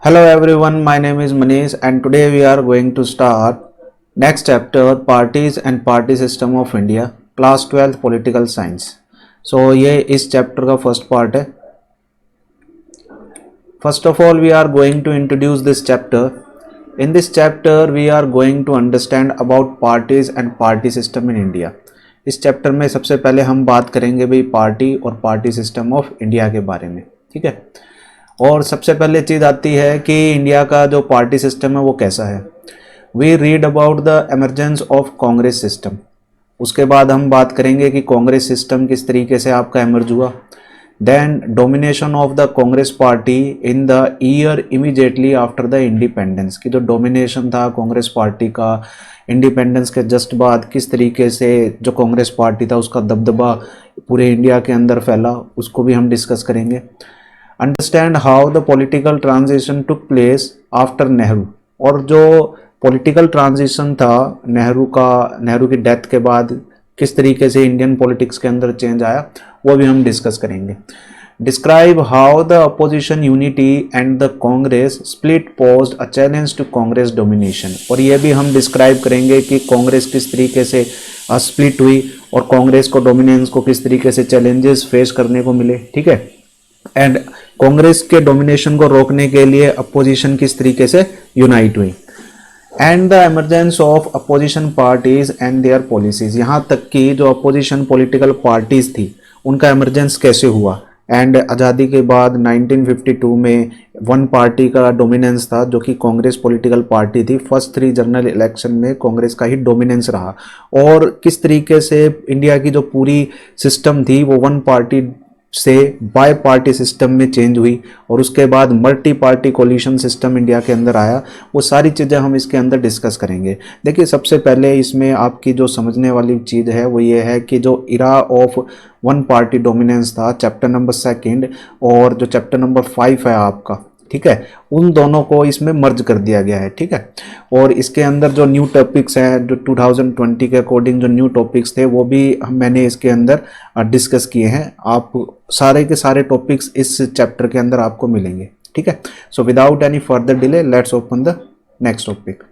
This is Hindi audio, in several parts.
Hello everyone, my name is Manish and today we are going to start next chapter Parties and Party System of India Class 12th Political Science. So ये इस चैप्टर का फर्स्ट पार्ट है. First of all we are going to introduce this chapter. In this chapter we are going to understand about parties and party system in India. इस चैप्टर में सबसे पहले हम बात करेंगे भाई पार्टी और पार्टी सिस्टम ऑफ इंडिया के बारे में. ठीक है. और सबसे पहले चीज़ आती है कि इंडिया का जो पार्टी सिस्टम है वो कैसा है. We read about the emergence of Congress system. उसके बाद हम बात करेंगे कि कांग्रेस सिस्टम किस तरीके से आपका एमर्ज हुआ. Then domination of the Congress party in the year immediately after the independence. की जो डोमिनेशन था कांग्रेस पार्टी का इंडिपेंडेंस के जस्ट बाद, किस तरीके से जो कांग्रेस पार्टी था उसका दबदबा पूरे इंडिया के अंदर फैला, उसको भी हम डिस्कस करेंगे. Understand how the political transition took place after Nehru. और जो पॉलिटिकल ट्रांजिशन था नेहरू की डेथ के बाद किस तरीके से इंडियन पॉलिटिक्स के अंदर चेंज आया वो भी हम डिस्कस करेंगे. Describe how the opposition unity and the Congress split posed a challenge to Congress domination. और ये भी हम डिस्क्राइब करेंगे कि कांग्रेस किस तरीके से स्प्लिट हुई और कांग्रेस को डोमिनेंस को किस तरीके से चैलेंजेस फेस करने को मिले. ठीक है. एंड कांग्रेस के डोमिनेशन को रोकने के लिए अपोजिशन किस तरीके से यूनाइट हुई. And the emergence of opposition parties and there policies. यहाँ तक कि जो अपोजिशन पॉलिटिकल पार्टीज थी उनका एमरजेंस कैसे हुआ. एंड आज़ादी के बाद 1952 में वन पार्टी का डोमिनेंस था जो कि कांग्रेस पॉलिटिकल पार्टी थी. फर्स्ट 3 जनरल इलेक्शन में कांग्रेस का ही डोमिनेंस रहा. और किस तरीके से इंडिया की जो पूरी सिस्टम थी वो वन पार्टी से बाय पार्टी सिस्टम में चेंज हुई और उसके बाद multi party coalition system India के अंदर आया. वो सारी चीज़ें हम इसके अंदर डिस्कस करेंगे. देखिए सबसे पहले इसमें आपकी जो समझने वाली चीज़ है वो ये है कि जो era of one party dominance था चैप्टर नंबर 2 और जो चैप्टर नंबर 5 है आपका, ठीक है, उन दोनों को इसमें मर्ज कर दिया गया है. ठीक है. और इसके अंदर जो न्यू टॉपिक्स हैं, जो 2020 के अकॉर्डिंग जो न्यू टॉपिक्स थे वो भी मैंने इसके अंदर डिस्कस किए हैं. आप सारे के सारे टॉपिक्स इस चैप्टर के अंदर आपको मिलेंगे. ठीक है. So without any further delay let's open the next topic.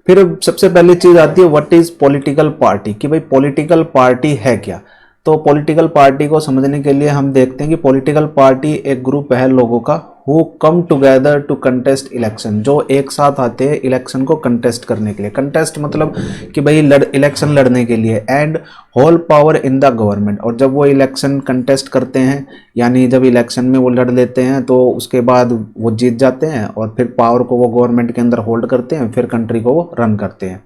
फिर सबसे पहली चीज आती है व्हाट इज पॉलिटिकल पार्टी. कि भाई पॉलिटिकल पार्टी है क्या. तो पॉलिटिकल पार्टी को समझने के लिए हम देखते हैं कि पॉलिटिकल पार्टी एक ग्रुप है लोगों का who come together to contest election. जो एक साथ आते हैं इलेक्शन को कंटेस्ट करने के लिए. कंटेस्ट मतलब कि भाई इलेक्शन लड़ने के लिए. And hold power in the government. और जब वो इलेक्शन कंटेस्ट करते हैं यानी जब इलेक्शन में वो लड़ लेते हैं तो उसके बाद वो जीत जाते हैं और फिर पावर को वो गवर्नमेंट के अंदर होल्ड करते हैं, फिर कंट्री को वो रन करते हैं.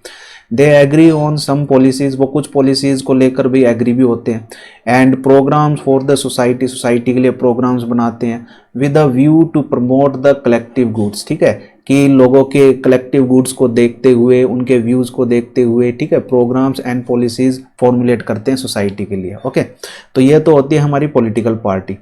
They agree on some policies. वो कुछ पॉलिसीज को लेकर भी एग्री भी होते हैं. And programmes for the society. Society के लिए प्रोग्राम्स बनाते हैं with a view to promote the collective goods. ठीक है. कि लोगों के कलेक्टिव गुड्स को देखते हुए, उनके व्यूज़ को देखते हुए, ठीक है, प्रोग्राम्स एंड पॉलिसीज फॉर्मुलेट करते हैं सोसाइटी के लिए. ओके. तो ये तो होती है हमारी पॉलिटिकल पार्टी.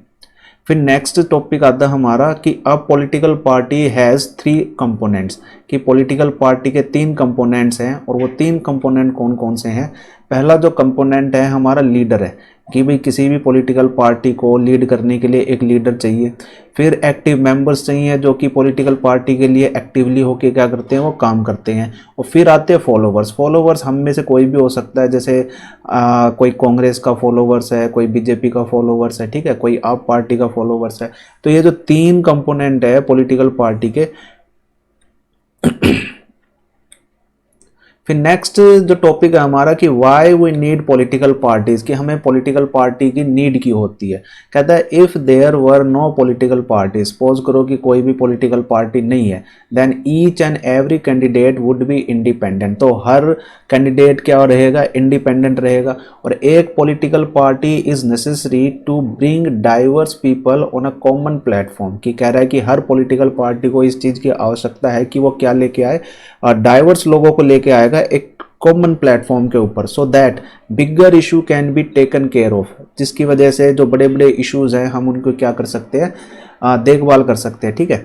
फिर नेक्स्ट टॉपिक आता है हमारा कि अ पॉलिटिकल पार्टी हैज़ 3 कंपोनेंट्स. कि पॉलिटिकल पार्टी के 3 कंपोनेंट्स हैं और वो 3 कंपोनेंट कौन कौन से हैं. पहला जो कंपोनेंट है हमारा लीडर है. कि भाई किसी भी पॉलिटिकल पार्टी को लीड करने के लिए एक लीडर चाहिए. फिर एक्टिव मेंबर्स चाहिए जो कि पॉलिटिकल पार्टी के लिए एक्टिवली होकर क्या करते हैं, वो काम करते हैं. और फिर आते हैं फॉलोवर्स. फॉलोवर्स हम में से कोई भी हो सकता है. जैसे कोई कांग्रेस का फॉलोवर्स है, कोई बीजेपी का फॉलोवर्स है, ठीक है, कोई आप पार्टी का फॉलोवर्स है. तो ये जो 3 कंपोनेंट है पॉलिटिकल पार्टी के. फिर नेक्स्ट जो टॉपिक है हमारा कि why we need political parties. कि हमें पॉलिटिकल पार्टी की नीड की होती है. कहता है if there were no political party. Suppose करो कि कोई भी पॉलिटिकल पार्टी नहीं है. Then each and every candidate would be independent. तो हर कैंडिडेट क्या रहेगा, इंडिपेंडेंट रहेगा. और एक political party is necessary to bring diverse people on a common platform. कि कह रहा है कि हर पॉलिटिकल पार्टी को इस चीज़ की आवश्यकता है कि वो क्या लेके आए, डाइवर्स लोगों को लेके आएगा एक कॉमन प्लेटफॉर्म के ऊपर. So that bigger issue can be taken care of. जिसकी वजह से जो बड़े बड़े इश्यूज हैं हम उनको क्या कर सकते हैं, देखभाल कर सकते हैं. ठीक है.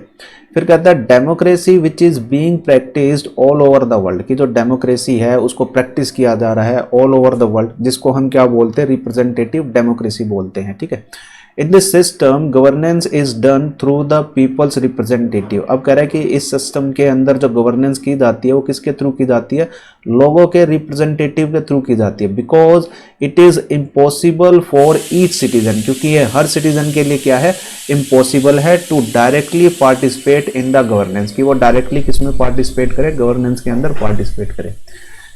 फिर कहता है democracy which is being practised all over the world. की जो डेमोक्रेसी है उसको प्रैक्टिस किया जा रहा है ऑल ओवर द वर्ल्ड, जिसको हम क्या बोलते हैं, रिप्रेजेंटेटिव डेमोक्रेसी बोलते हैं. ठीक है. In this system governance is done through the peoples representative. अब कह रहा है कि इस सिस्टम के अंदर जो गवर्नेंस की जाती है वो किसके थ्रू की जाती है, लोगों के रिप्रेजेंटेटिव के थ्रू की जाती है। Because it is impossible for each citizen, क्योंकि ये हर सिटीजन के लिए क्या है, इम्पॉसिबल है to directly participate in the governance, कि वो डायरेक्टली किसमें पार्टिसिपेट करे, गवर्नेंस के अंदर पार्टिसिपेट करे।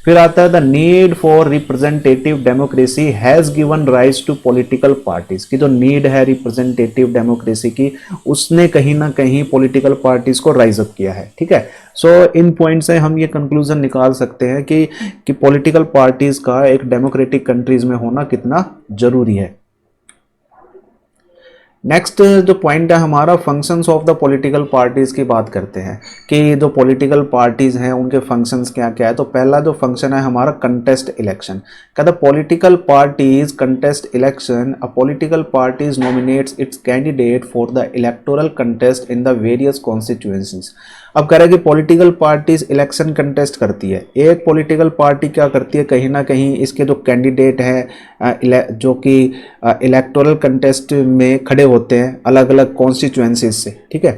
फिर आता है the need for representative democracy has given rise to political parties, की जो नीड है रिप्रेजेंटेटिव डेमोक्रेसी की, उसने कहीं ना कहीं पॉलिटिकल पार्टीज को राइज अप किया है। ठीक है, सो इन पॉइंट से हम ये कंक्लूजन निकाल सकते हैं कि पॉलिटिकल पार्टीज का एक डेमोक्रेटिक कंट्रीज में होना कितना जरूरी है। नेक्स्ट जो पॉइंट है हमारा, functions of the political parties की बात करते हैं कि जो पॉलिटिकल पार्टीज हैं उनके फंक्शंस क्या क्या है। तो पहला जो फंक्शन है हमारा, कंटेस्ट इलेक्शन। कहता है political parties contest election, a political parties nominates it's candidate for the electoral contest in the various constituencies. अब कह रहा है कि पॉलिटिकल पार्टीज इलेक्शन कंटेस्ट करती है। एक पॉलिटिकल पार्टी क्या करती है, कहीं ना कहीं इसके जो कैंडिडेट हैं जो कि इलेक्टोरल कंटेस्ट में खड़े होते हैं अलग अलग कॉन्स्टिट्यूएंसीज से। ठीक है,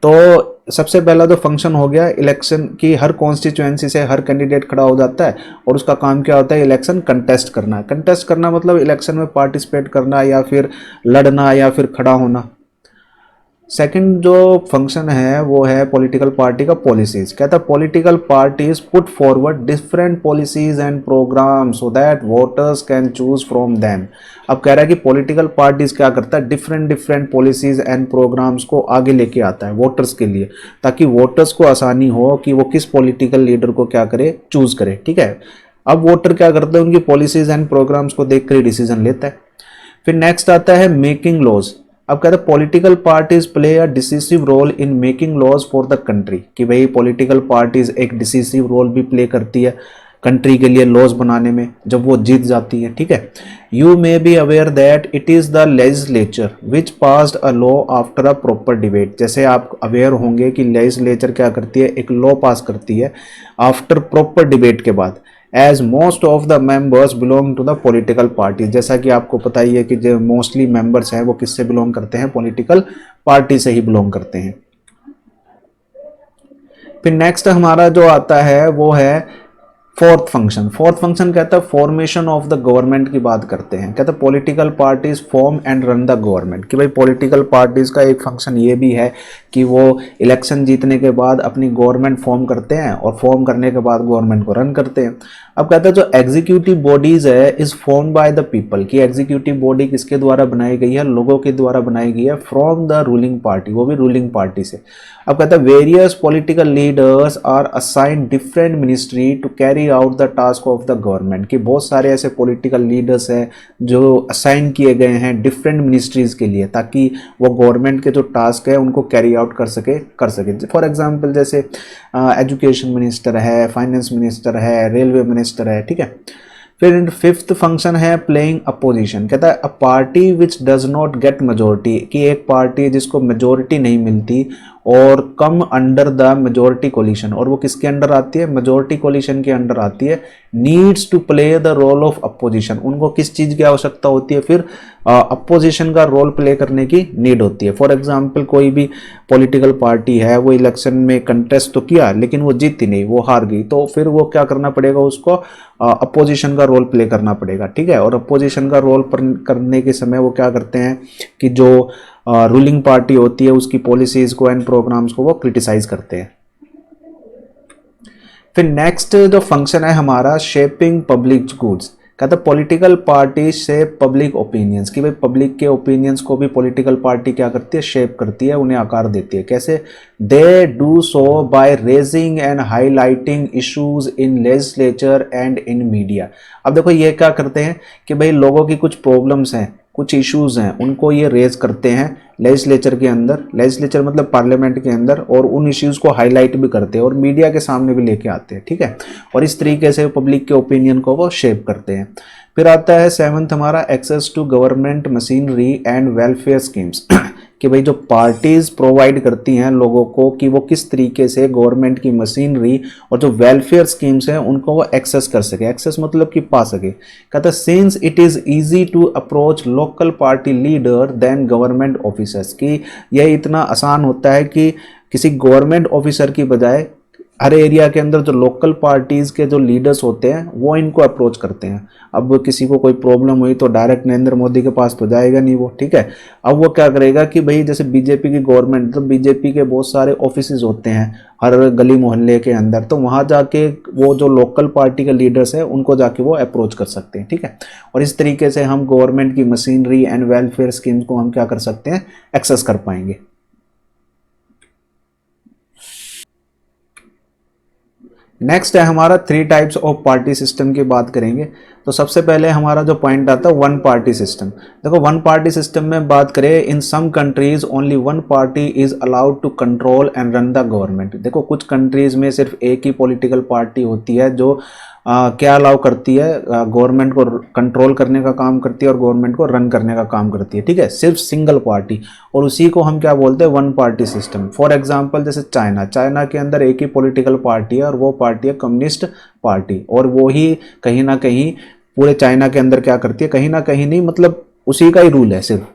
तो सबसे पहला जो फंक्शन हो गया इलेक्शन की, हर कॉन्स्टिट्यूएंसी से हर कैंडिडेट खड़ा हो जाता है और उसका काम क्या होता है, इलेक्शन कंटेस्ट करना। कंटेस्ट करना मतलब इलेक्शन में पार्टिसिपेट करना या फिर लड़ना या फिर खड़ा होना। सेकंड जो फंक्शन है वो है पॉलिटिकल पार्टी का पॉलिसीज। कहता है political parties put forward different policies and programme so that voters can choose from them. अब कह रहा है कि पॉलिटिकल पार्टीज क्या करता है, डिफरेंट पॉलिसीज एंड प्रोग्राम्स को आगे लेके आता है वोटर्स के लिए, ताकि वोटर्स को आसानी हो कि वो किस पॉलिटिकल लीडर को क्या करे, चूज करे। ठीक है, अब वोटर क्या करते हैं, उनकी पॉलिसीज एंड प्रोग्राम्स को देख कर ही डिसीजन लेता है। फिर नेक्स्ट आता है मेकिंग लॉज। अब कहते हैं political parties play a decisive role in making laws for the country, कि भाई पॉलिटिकल पार्टीज एक डिसिसिव रोल भी प्ले करती है कंट्री के लिए लॉज बनाने में जब वो जीत जाती है। ठीक है, you may be aware that it is the legislature which passed a law after a proper debate. जैसे आप अवेयर होंगे कि लेजिस्लेचर क्या करती है, एक लॉ पास करती है आफ्टर प्रॉपर डिबेट के बाद, as most of the members belong to the political party. जैसा कि आपको पता ही है कि जो मोस्टली मेंबर्स हैं वो किससे बिलोंग करते हैं, पॉलिटिकल पार्टी से ही बिलोंग करते हैं। फिर नेक्स्ट हमारा जो आता है वो है फोर्थ फंक्शन कहता है फॉर्मेशन ऑफ द गवर्नमेंट की बात करते हैं। कहता है political parties form and run the government, कि भाई पॉलिटिकल पार्टीज का एक फंक्शन ये भी है कि वो इलेक्शन जीतने के बाद अपनी गवर्नमेंट फॉर्म करते हैं और फॉर्म करने के बाद गवर्नमेंट को रन करते हैं। अब कहता है जो एग्जीक्यूटिव बॉडीज है is form by the people, की एग्जीक्यूटिव बॉडी किसके द्वारा बनाई गई है, लोगों के द्वारा बनाई गई है, फ्रॉम द रूलिंग पार्टी, वो भी रूलिंग पार्टी से। अब कहता है various political leaders are assign different ministry to carry out the task of the government, कि बहुत सारे ऐसे पॉलिटिकल लीडर्स हैं जो असाइन किए गए हैं डिफरेंट मिनिस्ट्रीज के लिए, ताकि वो गवर्नमेंट के जो टास्क है उनको कैरी आउट कर सके। फॉर एग्जांपल जैसे एजुकेशन मिनिस्टर है, फाइनेंस मिनिस्टर है, रेलवे मिनिस्टर है। ठीक है, फिर फिफ्थ फंक्शन है प्लेइंग अपोजिशन। कहता है a party which does not get majority, कि एक पार्टी जिसको मेजोरिटी नहीं मिलती और come under the majority coalition, और वो किसके अंडर आती है, मेजोरिटी कोलिशन के अंडर आती है, needs to play the role of opposition. उनको किस चीज़ की आवश्यकता होती है, फिर अपोजिशन का रोल प्ले करने की नीड होती है। फॉर एग्जांपल कोई भी पॉलिटिकल पार्टी है वो इलेक्शन में कंटेस्ट तो किया लेकिन वो जीती नहीं, वो हार गई, तो फिर वो क्या करना पड़ेगा, उसको अपोजिशन का रोल प्ले करना पड़ेगा। ठीक है, और अपोजिशन का रोल करने के समय वो क्या करते हैं कि जो रूलिंग पार्टी होती है उसकी पॉलिसीज को एंड प्रोग्राम्स को वो क्रिटिसाइज करते हैं। फिर नेक्स्ट जो फंक्शन है हमारा शेपिंग पब्लिक गुड्स। कहता है political party shape public opinions, कि भाई पब्लिक के ओपिनियंस को भी पॉलिटिकल पार्टी क्या करती है, शेप करती है, उन्हें आकार देती है। कैसे, they do so by raising and highlighting issues in legislature and in media. अब देखो ये क्या करते हैं कि भाई लोगों की कुछ प्रॉब्लम्स हैं, कुछ इश्यूज हैं, उनको ये रेज करते हैं लेजिस्लेचर के अंदर, लेजिस्लेचर मतलब पार्लियामेंट के अंदर, और उन इश्यूज को हाईलाइट भी करते हैं और मीडिया के सामने भी लेके आते हैं। ठीक है, और इस तरीके से पब्लिक के ओपिनियन को वो शेप करते हैं। फिर आता है सेवंथ हमारा access to government machinery and welfare schemes, कि भाई जो पार्टीज प्रोवाइड करती हैं लोगों को कि वो किस तरीके से गवर्नमेंट की मशीनरी और जो वेलफेयर स्कीम्स हैं उनको वो एक्सेस कर सके, एक्सेस मतलब कि पा सके। कहता है since it is easy to approach local party leader than government officers, कि यह इतना आसान होता है कि किसी गवर्नमेंट ऑफिसर की बजाय हर एरिया के अंदर जो लोकल पार्टीज के जो लीडर्स होते हैं वो इनको अप्रोच करते हैं। अब किसी को कोई प्रॉब्लम हुई तो डायरेक्ट नरेंद्र मोदी के पास तो जाएगा नहीं वो, ठीक है। अब वो क्या करेगा कि भाई जैसे बीजेपी की गवर्नमेंट, तो बीजेपी के बहुत सारे ऑफिसेज होते हैं हर गली मोहल्ले के अंदर, तो वहाँ जाके वो जो लोकल पार्टी के लीडर्स हैं उनको जाके वो अप्रोच कर सकते हैं, ठीक है। और इस तरीके से हम गवर्नमेंट की मशीनरी एंड वेलफेयर स्कीम्स को हम क्या कर सकते हैं, एक्सेस कर पाएंगे। नेक्स्ट है हमारा 3 टाइप्स ऑफ पार्टी सिस्टम की बात करेंगे। तो सबसे पहले हमारा जो पॉइंट आता है वन पार्टी सिस्टम। देखो वन पार्टी सिस्टम में बात करें, in some countries only one party is allowed to control and run the government. देखो कुछ कंट्रीज में सिर्फ एक ही पॉलिटिकल पार्टी होती है जो क्या अलाउ करती है, गवर्नमेंट को कंट्रोल करने का काम करती है और गवर्नमेंट को रन करने का काम करती है, ठीक है, सिर्फ सिंगल पार्टी। और उसी को हम क्या बोलते हैं, one party system. For example जैसे चाइना, चाइना के अंदर एक ही पॉलिटिकल पार्टी है और वो पार्टी है कम्युनिस्ट पार्टी, और वो ही कहीं ना कहीं पूरे चाइना के अंदर क्या करती है, कहीं ना कहीं नहीं मतलब उसी का ही रूल है सिर्फ।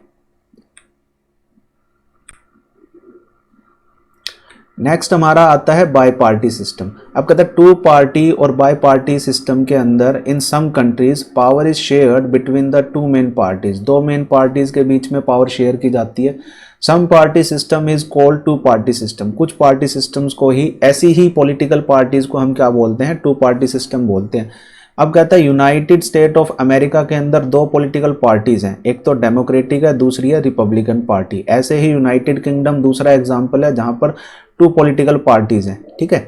नेक्स्ट हमारा आता है बाई पार्टी सिस्टम। अब कहता है टू पार्टी और बाई पार्टी सिस्टम के अंदर in some countries power is shared between the two main parties. दो मेन पार्टीज के बीच में पावर शेयर की जाती है। Some party system is called two party system. कुछ पार्टी सिस्टम्स को ही, ऐसी ही पॉलिटिकल पार्टीज को हम क्या बोलते हैं, टू पार्टी सिस्टम बोलते हैं। अब कहता है यूनाइटेड स्टेट ऑफ अमेरिका के अंदर दो पॉलिटिकल पार्टीज हैं, एक तो डेमोक्रेटिक है, दूसरी है रिपब्लिकन पार्टी। ऐसे ही यूनाइटेड किंगडम दूसरा एग्जांपल है जहां पर टू पॉलिटिकल पार्टीज हैं, ठीक है।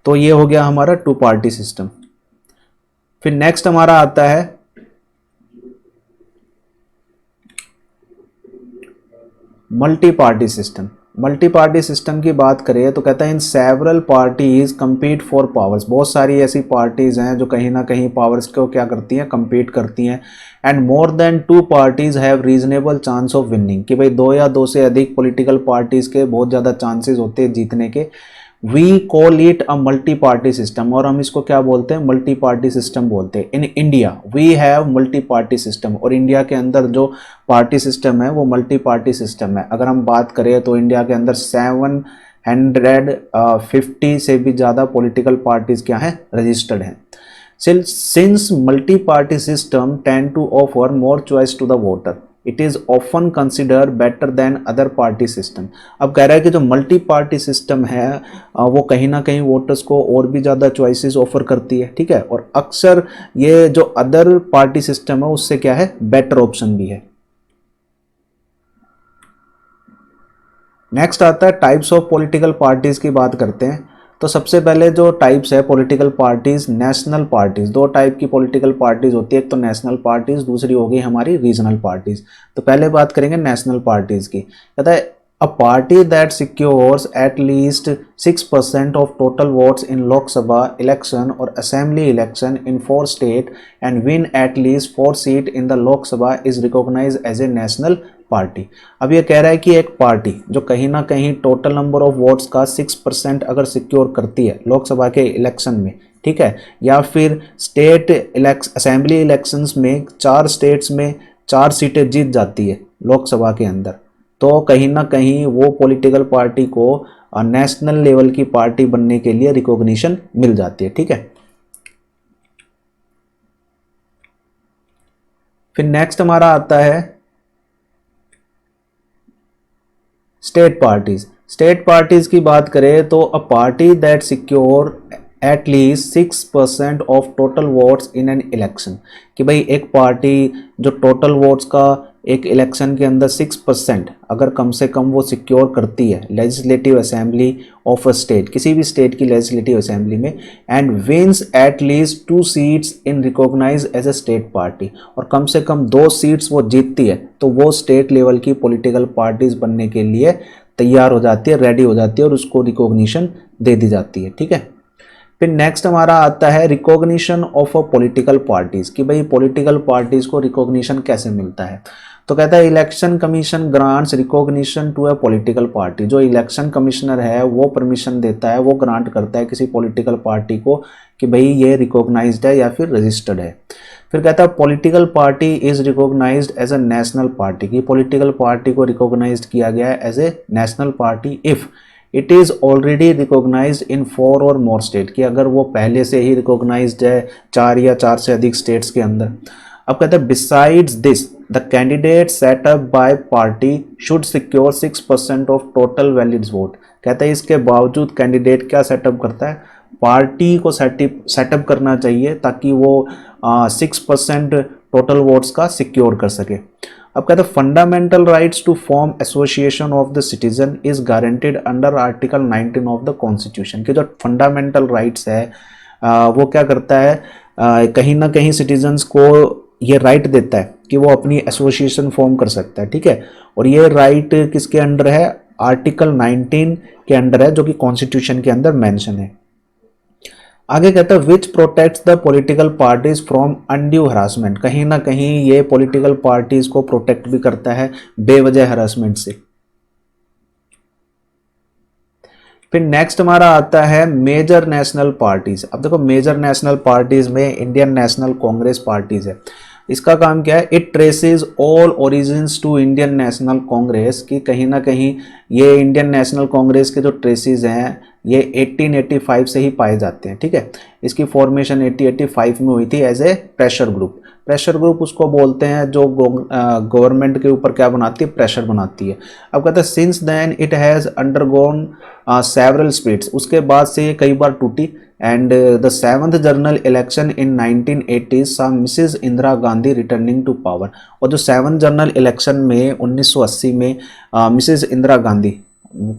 तो ये हो गया हमारा टू पार्टी सिस्टम। फिर नेक्स्ट हमारा आता है multi party system. Multi party system की बात करें तो कहता है in several parties compete for powers. बहुत सारी ऐसी पार्टीज हैं जो कहीं ना कहीं पावर्स को क्या करती हैं, compete करती हैं। And more than two parties have reasonable chance of winning, कि भाई दो या दो से अधिक पॉलिटिकल पार्टीज के बहुत ज़्यादा चांसेस होते हैं जीतने के। We call it a multi party system, और हम इसको क्या बोलते हैं, मल्टी पार्टी सिस्टम बोलते हैं। In India we have multi party system, और इंडिया के अंदर जो पार्टी सिस्टम है वो मल्टी पार्टी सिस्टम है। अगर हम बात करें तो इंडिया के अंदर 750 से भी ज़्यादा पॉलिटिकल पार्टीज क्या हैं, रजिस्टर्ड हैं। Since multi-party system tend to offer more choice to the voter, it is often considered better than other party system। अब कह रहा है कि जो मल्टी पार्टी सिस्टम है वो कहीं ना कहीं वोटर्स को और भी ज़्यादा चॉइसेस ऑफर करती है, ठीक है। और अक्सर ये जो अदर पार्टी सिस्टम है उससे क्या है, बेटर ऑप्शन भी है। नेक्स्ट आता है टाइप्स ऑफ पॉलिटिकल पार्टीज की बात करते हैं। तो सबसे पहले जो टाइप्स है पॉलिटिकल पार्टीज, नेशनल पार्टीज। दो टाइप की पॉलिटिकल पार्टीज होती है, एक तो नेशनल पार्टीज, दूसरी हो गई हमारी रीजनल पार्टीज। तो पहले बात करेंगे नेशनल पार्टीज की। कहता है a party that secures at least 6% of total votes in Lok Sabha election और assembly election in 4 state and win at least 4 seat in the Lok Sabha is recognise as a national party. अब ये कह रहा है कि एक पार्टी जो कहीं ना कहीं टोटल नंबर ऑफ वोट्स का 6% अगर सिक्योर करती है लोकसभा के इलेक्शन में, ठीक है, या फिर स्टेट असेंबली इलेक्शंस में 4 स्टेट्स में 4 सीटें जीत जाती है लोकसभा के अंदर, तो कहीं ना कहीं वो पॉलिटिकल पार्टी को नेशनल लेवल की पार्टी बनने के लिए रिकॉग्निशन मिल जाती है, ठीक है। फिर नेक्स्ट हमारा आता है स्टेट पार्टीज। स्टेट पार्टीज की बात करें तो अ party that secure eight least 6% of total votes in an election, कि भाई एक पार्टी जो टोटल वोट्स का एक इलेक्शन के अंदर 6% अगर कम से कम वो सिक्योर करती है legislative assembly of a state, किसी भी स्टेट की लेजिस्लेटिव असेंबली में, and wins at least 2 seats in recognise as a state party, और कम से कम 2 सीट्स वो जीतती है, तो वो स्टेट लेवल की पॉलिटिकल पार्टीज बनने के लिए तैयार हो जाती है, रेडी हो जाती है और उसको रिकॉग्निशन दे दी जाती है, ठीक है। फिर नेक्स्ट हमारा आता है recognition of a political parties, कि भाई पॉलिटिकल पार्टीज को रिकॉग्निशन कैसे मिलता है। तो कहता है election commission grants recognition to a political party, जो इलेक्शन कमिश्नर है वो परमिशन देता है, वो ग्रांट करता है किसी पॉलिटिकल पार्टी को कि भाई ये रिकॉग्नाइज्ड है या फिर रजिस्टर्ड है। फिर कहता है political party is recognised as a national party, की पॉलिटिकल पार्टी को रिकॉग्नाइज्ड किया गया है as a national party if it is already recognised in 4 और मोर स्टेट, कि अगर वो पहले से ही रिकॉग्नाइज्ड है 4 या 4 से अधिक स्टेट्स के अंदर। अब कहते हैं besides this the candidate set up by party should secure 6% of total valid vote. कहते हैं इसके बावजूद कैंडिडेट क्या सेटअप करता है, पार्टी को सेटअप करना चाहिए ताकि वो 6% टोटल वोट्स का सिक्योर कर सके। अब कहते हैं fundamental rights to form association of the citizen is guaranteed under article 19 of the constitution, के जो फंडामेंटल राइट्स है वो क्या करता है, कहीं ना कहीं सिटीजन्स को ये राइट देता है कि वो अपनी एसोसिएशन फॉर्म कर सकता है, ठीक है। और ये राइट किसके अंडर है, आर्टिकल 19 के अंडर है, जो कि कॉन्स्टिट्यूशन के अंदर मेंशन है। आगे कहता है which protects the political parties from undue harassment, कहीं ना कहीं ये पॉलिटिकल पार्टीज को प्रोटेक्ट भी करता है बेवजह हरासमेंट से। फिर नेक्स्ट हमारा आता है मेजर नेशनल पार्टीज। अब देखो मेजर नेशनल पार्टीज में इंडियन नेशनल कांग्रेस पार्टीज है। इसका काम क्या है, it traces all origins to Indian national Congress, कि कहीं ना कहीं ये इंडियन नेशनल कांग्रेस के जो ट्रेसेस हैं ये 1885 से ही पाए जाते हैं, ठीक है। इसकी फॉर्मेशन 1885 में हुई थी as a pressure group. Pressure group उसको बोलते हैं जो गवर्नमेंट के ऊपर क्या बनाती है, प्रेशर बनाती है। अब कहते हैं since then it has undergone several splits, उसके बाद से ये कई बार टूटी। And the 7th general election in 1980 saw Mrs Indira Gandhi returning to power, और जो 7th जनरल इलेक्शन में 1980 में मिसेज इंदिरा गांधी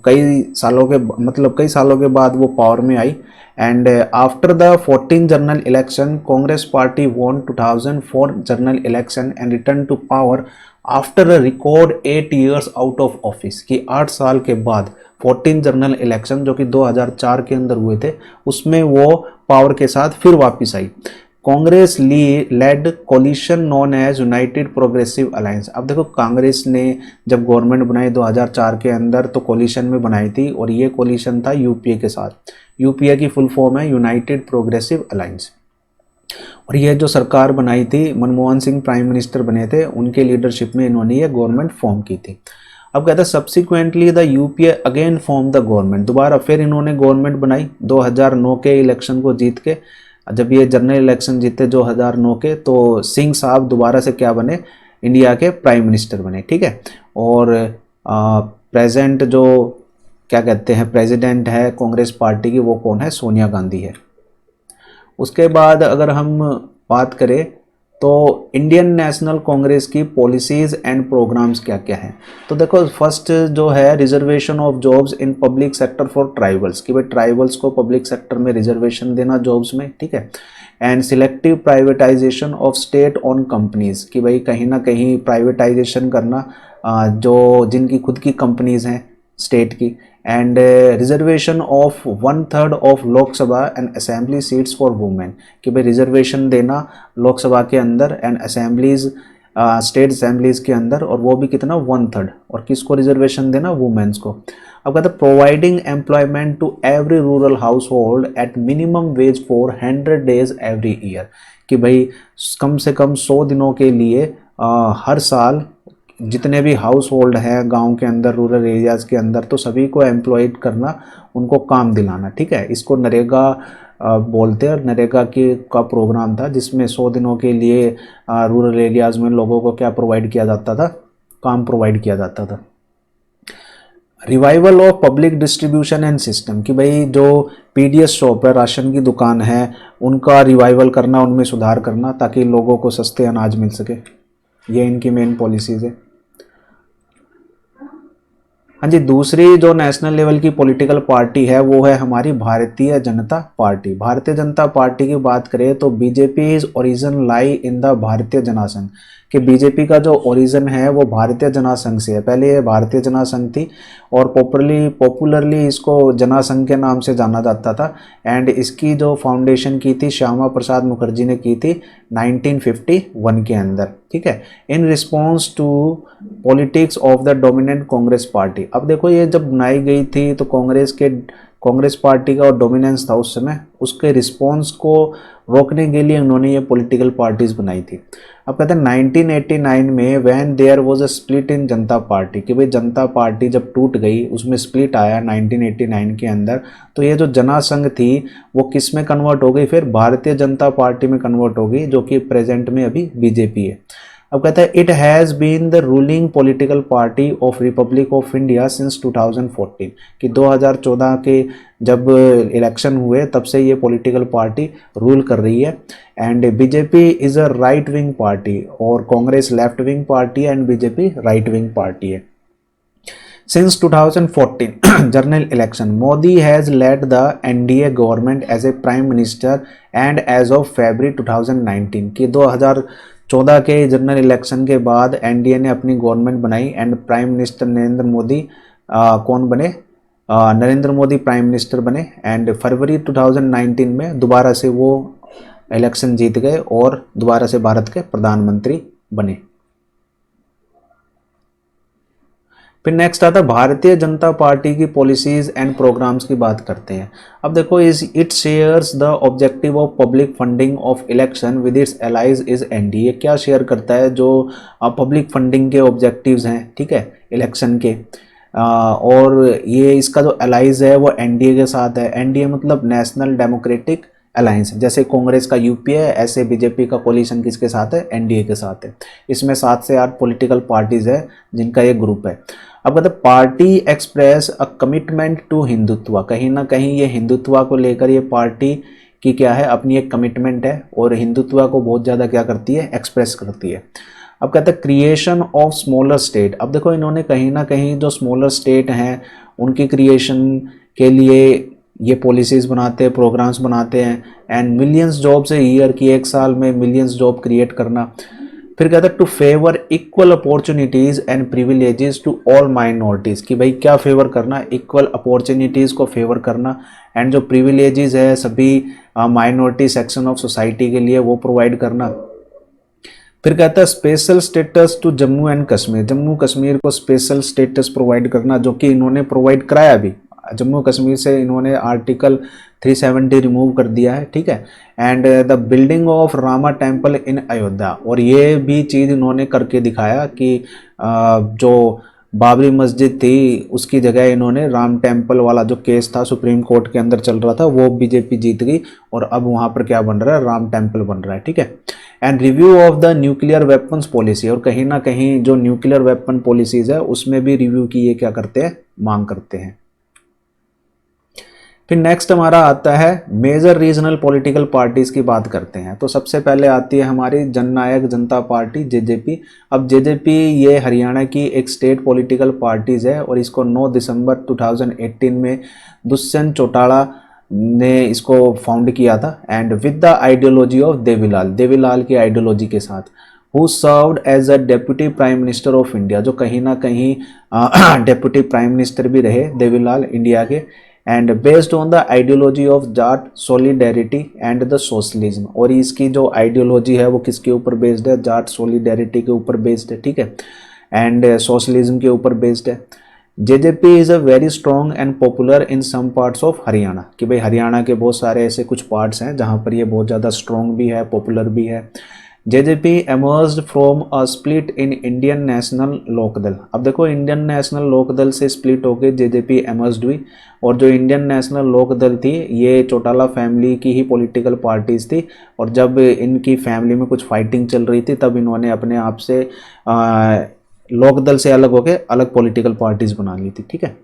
कई सालों के बाद वो पावर में आई। And after the 14th general election Congress party won 2004 general election and return to power after a record 8 years out of office, कि 8 साल के बाद 14 जनरल इलेक्शन जो कि 2004 के अंदर हुए थे उसमें वो पावर के साथ फिर वापस आई। Congress led coalition known as United Progressive Alliance. अब देखो कांग्रेस ने जब गवर्नमेंट बनाई 2004 के अंदर तो कोलिशन में बनाई थी, और ये कोलिशन था यूपीए के साथ। यूपीए की फुल फॉर्म है यूनाइटेड प्रोग्रेसिव अलायंस। और ये जो सरकार बनाई थी, मनमोहन सिंह प्राइम मिनिस्टर बने थे, उनके लीडरशिप में इन्होंने ये गवर्नमेंट फॉर्म की थी। अब कहता है subsequently the UPA again form the government, दोबारा फिर इन्होंने गवर्नमेंट बनाई 2009 के इलेक्शन को जीत के। जब ये जनरल इलेक्शन जीते 2009 के, तो सिंह साहब दोबारा से क्या बने, इंडिया के प्राइम मिनिस्टर बने, ठीक है। और प्रेजेंट जो क्या कहते हैं प्रेसिडेंट है कांग्रेस पार्टी की, वो कौन है, सोनिया गांधी है। उसके बाद अगर हम बात करें तो इंडियन नेशनल कांग्रेस की पॉलिसीज़ एंड प्रोग्राम्स क्या क्या हैं, तो देखो फर्स्ट जो है reservation of jobs in public sector for tribals, कि भाई ट्राइबल्स को पब्लिक सेक्टर में रिजर्वेशन देना जॉब्स में, ठीक है। And selective privatisation of state own companies, कि भाई कहीं ना कहीं प्राइवेटाइजेशन करना जो जिनकी खुद की कंपनीज हैं स्टेट की। And reservation of 1/3 of Lok Sabha and assembly seats for women, कि भाई रिजर्वेशन देना लोकसभा के अंदर एंड असेंबलीज स्टेट असेंबलीज के अंदर, और वो भी कितना 1/3, और किसको रिजर्वेशन देना, वुमेन्स को। अब कहते हैं providing employment to every rural household at minimum wage for 100 days every year, कि भाई कम से कम 100 दिनों के लिए हर साल जितने भी हाउस होल्ड हैं गाँव के अंदर, रूरल एरियाज़ के अंदर, तो सभी को एम्प्लॉयड करना, उनको काम दिलाना, ठीक है। इसको नरेगा बोलते हैं। नरेगा का प्रोग्राम था जिसमें 100 दिनों के लिए रूरल एरियाज़ में लोगों को क्या प्रोवाइड किया जाता था, काम प्रोवाइड किया जाता था। Revival of public distribution and system, कि भाई जो पीडीएस शॉप है, राशन की दुकान है, उनका रिवाइवल करना, उनमें सुधार करना ताकि लोगों को सस्ते अनाज मिल सके। ये इनकी मेन पॉलिसीज़ है। हाँ जी, दूसरी जो नेशनल लेवल की पॉलिटिकल पार्टी है वो है हमारी भारतीय जनता पार्टी। भारतीय जनता पार्टी की बात करें तो BJP is origin lie in the भारतीय जनासन, कि बीजेपी का जो ओरिजिन है वो भारतीय जनसंघ से है। पहले ये भारतीय जनसंघ थी और पॉपुलरली इसको जनसंघ के नाम से जाना जाता था। एंड इसकी जो फाउंडेशन की थी श्यामा प्रसाद मुखर्जी ने की थी 1951 के अंदर, ठीक है, in response to politics of the dominant Congress party. अब देखो ये जब बनाई गई थी तो कांग्रेस पार्टी का डोमिनेंस था उस समय, उसके रिस्पॉन्स को रोकने के लिए उन्होंने ये पॉलिटिकल पार्टीज बनाई थी। अब कहते हैं 1989 में when there was a split in Janata party, कि भाई जनता पार्टी जब टूट गई उसमें स्प्लिट आया 1989 के अंदर, तो ये जो जनसंघ थी वो किस में कन्वर्ट हो गई, फिर भारतीय जनता पार्टी में कन्वर्ट हो गई, जो कि प्रेजेंट में अभी बीजेपी है। अब कहता है it has been the ruling political party of republic of India since 2014, कि 2014 के जब इलेक्शन हुए तब से ये पॉलिटिकल पार्टी रूल कर रही है। And BJP is a right wing party और Congress left wing party and BJP right wing party है। Since 2014 general election, Modi has led the NDA government as a prime minister and as of February 2019 कि 2014 के जनरल इलेक्शन के बाद एनडीए ने अपनी गवर्नमेंट बनाई and prime minister Narendra Modi कौन बने, नरेंद्र मोदी प्राइम मिनिस्टर बने। एंड फरवरी 2019 में दोबारा से वो इलेक्शन जीत गए और दोबारा से भारत के प्रधानमंत्री बने। फिर नेक्स्ट आता है भारतीय जनता पार्टी की पॉलिसीज एंड प्रोग्राम्स की बात करते हैं। अब देखो it shares the objective of public funding of election with its allies is NDA. क्या शेयर करता है, जो पब्लिक फंडिंग के ऑब्जेक्टिव्स हैं, ठीक है, इलेक्शन के, और ये इसका जो एलाइज है वो एनडीए के साथ है। एनडीए मतलब नेशनल डेमोक्रेटिक अलायंस, जैसे कांग्रेस का यूपीए है ऐसे बीजेपी का कोलिशन किसके साथ है, एनडीए के साथ है। इसमें 7 से 8 पॉलिटिकल पार्टीज है जिनका ये ग्रुप है। अब कहते party express a commitment to Hindutva, कहीं ना कहीं ये हिंदुत्व को लेकर ये पार्टी की क्या है, अपनी एक कमिटमेंट है और हिंदुत्व को बहुत ज़्यादा क्या करती है, एक्सप्रेस करती है। अब कहते हैं क्रिएशन ऑफ स्मॉलर स्टेट। अब देखो इन्होंने कहीं ना कहीं जो स्मॉलर स्टेट हैं उनकी क्रिएशन के लिए ये पॉलिसीज़ बनाते हैं, प्रोग्राम्स बनाते हैं। एंड मिलियंस जॉब्स है ईयर की, एक साल में मिलियंस जॉब क्रिएट करना। फिर कहते हैं to favour equal opportunities and privileges to all minorities, कि भाई क्या फेवर करना, इक्वल अपॉर्चुनिटीज़ को फेवर करना एंड जो प्रिविलेजेस है सभी माइनॉरिटी सेक्शन ऑफ सोसाइटी के लिए वो प्रोवाइड करना। फिर कहता है special status to Jammu and Kashmir, Jammu Kashmir को स्पेशल स्टेटस प्रोवाइड करना, जो कि इन्होंने प्रोवाइड कराया भी। जम्मू कश्मीर से इन्होंने आर्टिकल 370 रिमूव कर दिया है, ठीक है। And the building of Rama temple in Ayodhya, और ये भी चीज़ इन्होंने करके दिखाया कि जो बाबरी मस्जिद थी उसकी जगह इन्होंने राम टेम्पल वाला जो केस था सुप्रीम कोर्ट के अंदर चल रहा था वो बीजेपी जीत गई और अब वहाँ पर क्या बन रहा है, राम टेम्पल बन रहा है, ठीक है। And review of the nuclear weapons policy, और कहीं ना कहीं जो न्यूक्लियर वेपन पॉलिसीज है उसमें भी रिव्यू की ये क्या करते हैं, मांग करते हैं। फिर नेक्स्ट हमारा आता है मेजर रीजनल पॉलिटिकल पार्टीज की बात करते हैं। तो सबसे पहले आती है हमारी जननायक जनता पार्टी जेजेपी। अब जेजेपी ये हरियाणा की एक स्टेट पॉलिटिकल पार्टीज है और इसको 9 दिसंबर 2018 में दुष्यंत चौटाला ने इसको फाउंड किया था। And with the ideology of Devilal की आइडियोलॉजी के साथ, who served as a deputy prime minister of India, जो कहीं ना कहीं डेप्यूटी प्राइम मिनिस्टर भी रहे देवीलाल इंडिया के। And based on the ideology of Jat solidarity and the socialism, और इसकी जो आइडियोलॉजी है वो किसके ऊपर बेस्ड है, जाट सॉलिडेरिटी के ऊपर बेस्ड है, ठीक है, एंड सोशलिज्म के ऊपर बेस्ड है। JJP is a very strong and popular in some parts of Haryana, कि भाई हरियाणा के बहुत सारे ऐसे कुछ पार्ट्स हैं जहाँ पर ये बहुत ज़्यादा स्ट्रॉन्ग भी है, पॉपुलर भी है। JJP emerged from a split in Indian national Lokdal. अब देखो इंडियन नेशनल लोकदल से स्प्लिट होकर जेजेपी एमर्ज्ड हुई, और जो इंडियन नेशनल लोकदल थी ये चौटाला फैमिली की ही पॉलिटिकल पार्टीज थी, और जब इनकी फैमिली में कुछ फाइटिंग चल रही थी तब इन्होंने अपने आप से लोकदल से अलग होकर अलग पॉलिटिकल पार्टीज बना ली थी, ठीक है।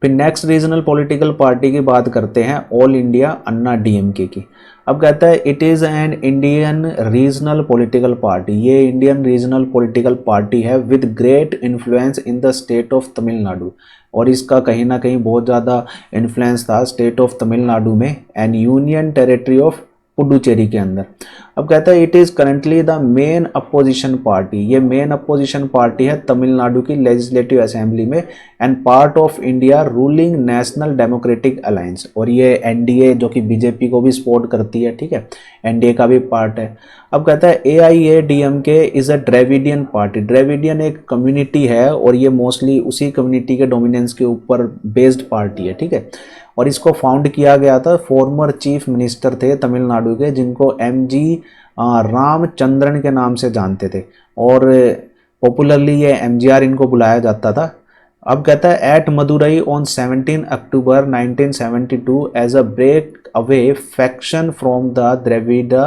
फिर नेक्स्ट रीजनल पॉलिटिकल पार्टी की बात करते हैं ऑल इंडिया अन्ना डीएमके की। अब कहता है it is an Indian regional political party, ये इंडियन रीजनल पॉलिटिकल पार्टी है with great influence in the state of Tamil Nadu, और इसका कहीं ना कहीं बहुत ज़्यादा इन्फ्लुएंस था स्टेट ऑफ तमिलनाडु में and union territory of Puducherry के अंदर। अब कहता है it is currently the main opposition party, ये मेन अपोजिशन पार्टी है तमिलनाडु की लेजिस्लेटिव असेंबली में, and part of India ruling national democratic alliance, और ये एनडीए जो कि बीजेपी को भी सपोर्ट करती है, ठीक है, एनडीए का भी पार्ट है। अब कहता है AIADMK is a Dravidian party, Dravidian एक कम्युनिटी है और ये मोस्टली उसी कम्युनिटी के डोमिनेंस के ऊपर बेस्ड पार्टी है, ठीक है। और इसको फाउंड किया गया था, फॉर्मर चीफ मिनिस्टर थे तमिलनाडु के जिनको MG रामचंद्रन के नाम से जानते थे, और पॉपुलरली ये MGR इनको बुलाया जाता था। अब कहता है at Madurai on 17 October 1972 as a break away faction from the Dravida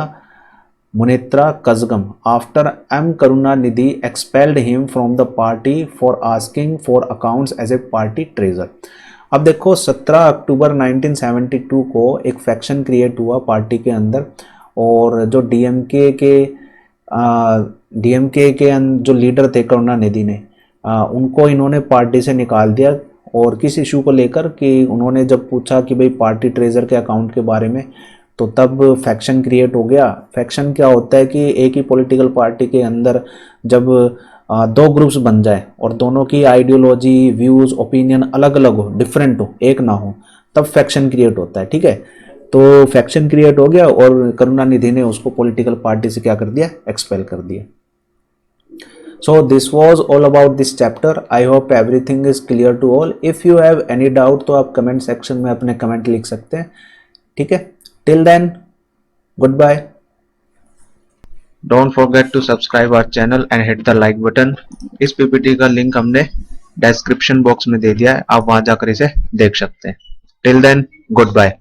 Munnetra Kazhagam after M Karunanidhi expelled him from the party for asking for accounts as a party treasurer। अब देखो 17 अक्टूबर 1972 को एक फैक्शन क्रिएट हुआ पार्टी के अंदर, और जो DMK के जो लीडर थे करुणानिधि ने, उनको इन्होंने पार्टी से निकाल दिया। और किस इशू को लेकर कि उन्होंने जब पूछा कि भाई पार्टी ट्रेजर के अकाउंट के बारे में, तो तब फैक्शन क्रिएट हो गया। फैक्शन क्या होता है कि एक ही पॉलिटिकल पार्टी के अंदर जब दो ग्रुप्स बन जाए और दोनों की आइडियोलॉजी, व्यूज़, ओपिनियन अलग अलग हो, डिफरेंट हो, एक ना हो, तब फैक्शन क्रिएट होता है, ठीक है। तो फैक्शन क्रिएट हो गया और करुणानिधि ने उसको पॉलिटिकल पार्टी से क्या कर दिया, एक्सपेल कर दिया। So this was all about this chapter. I hope everything is clear to all. If you have any doubt तो आप कमेंट सेक्शन में अपने कमेंट लिख सकते हैं, ठीक है। Till then, good bye. Don't forget to subscribe our channel and hit the like button. इस पीपीटी का लिंक हमने डिस्क्रिप्शन बॉक्स में दे दिया है, आप वहां जाकर इसे देख सकते हैं। Till then, good bye.